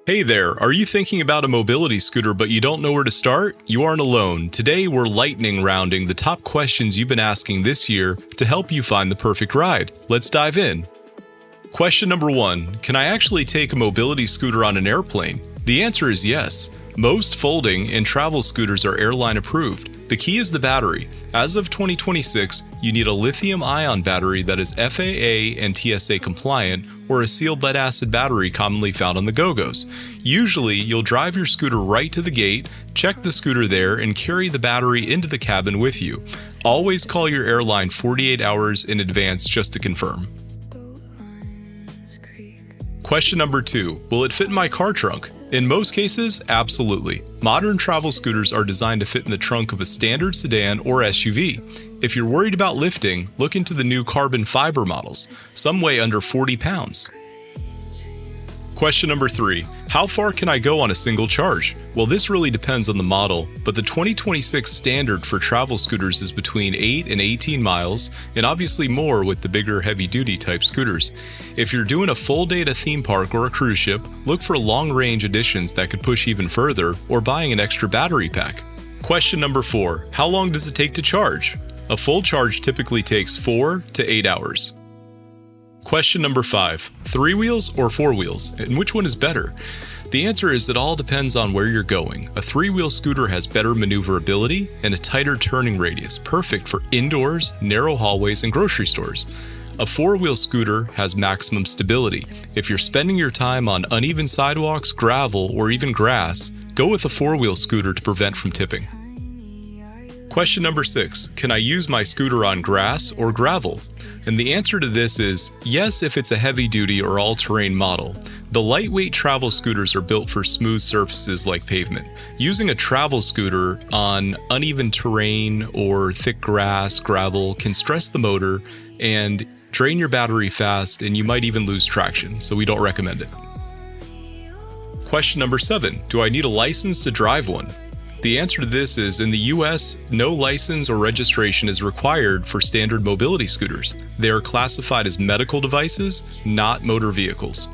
Hey there, are you thinking about a mobility scooter but you don't know where to start? You aren't alone. Today we're lightning rounding the top questions you've been asking this year to help you find the perfect ride. Let's dive in. Question number 1. Can I actually take a mobility scooter on an airplane? The answer is yes. Most folding and travel scooters are airline approved. The key is the battery. As of 2026, you need a lithium-ion battery that is FAA and TSA compliant, or a sealed lead-acid battery commonly found on the Go-Go's. Usually, you'll drive your scooter right to the gate, check the scooter there, and carry the battery into the cabin with you. Always call your airline 48 hours in advance just to confirm. Question number 2. Will it fit in my car trunk? In most cases, absolutely. Modern travel scooters are designed to fit in the trunk of a standard sedan or SUV. If you're worried about lifting, look into the new carbon fiber models. Some weigh under 40 pounds. Question number 3. How far can I go on a single charge? Well, this really depends on the model, but the 2026 standard for travel scooters is between 8 and 18 miles, and obviously more with the bigger heavy-duty type scooters. If you're doing a full day at a theme park or a cruise ship, look for long-range editions that could push even further, or buying an extra battery pack. Question number 4. How long does it take to charge? A full charge typically takes 4 to 8 hours. Question number 5. 3 wheels or 4 wheels, and which one is better? The answer is it all depends on where you're going. A 3-wheel scooter has better maneuverability and a tighter turning radius, perfect for indoors, narrow hallways, and grocery stores. A 4-wheel scooter has maximum stability. If you're spending your time on uneven sidewalks, gravel, or even grass, go with a 4-wheel scooter to prevent from tipping. Question number 6. Can I use my scooter on grass or gravel? And the answer to this is yes if it's a heavy-duty or all-terrain model. The lightweight travel scooters are built for smooth surfaces like pavement. Using a travel scooter on uneven terrain or thick grass, gravel can stress the motor and drain your battery fast, and you might even lose traction, so we don't recommend it. Question number 7. Do I need a license to drive one? The answer to this is, in the US, no license or registration is required for standard mobility scooters. They are classified as medical devices, not motor vehicles.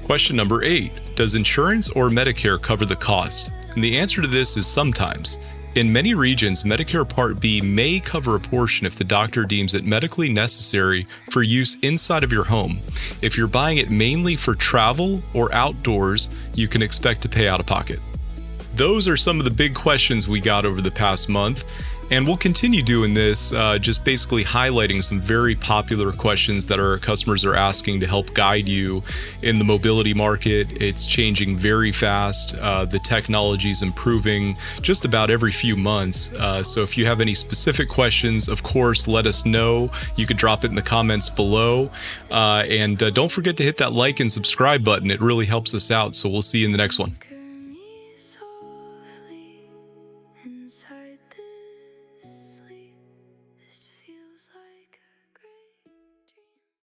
Question number 8. Does insurance or Medicare cover the cost? And the answer to this is sometimes. In many regions, Medicare Part B may cover a portion if the doctor deems it medically necessary for use inside of your home. If you're buying it mainly for travel or outdoors, you can expect to pay out of pocket. Those are some of the big questions we got over the past month, and we'll continue doing this, just basically highlighting some very popular questions that our customers are asking to help guide you in the mobility market. It's changing very fast. The technology is improving just about every few months. So if you have any specific questions, of course, let us know. You could drop it in the comments below. And don't forget to hit that like and subscribe button. It really helps us out. So we'll see you in the next one. Inside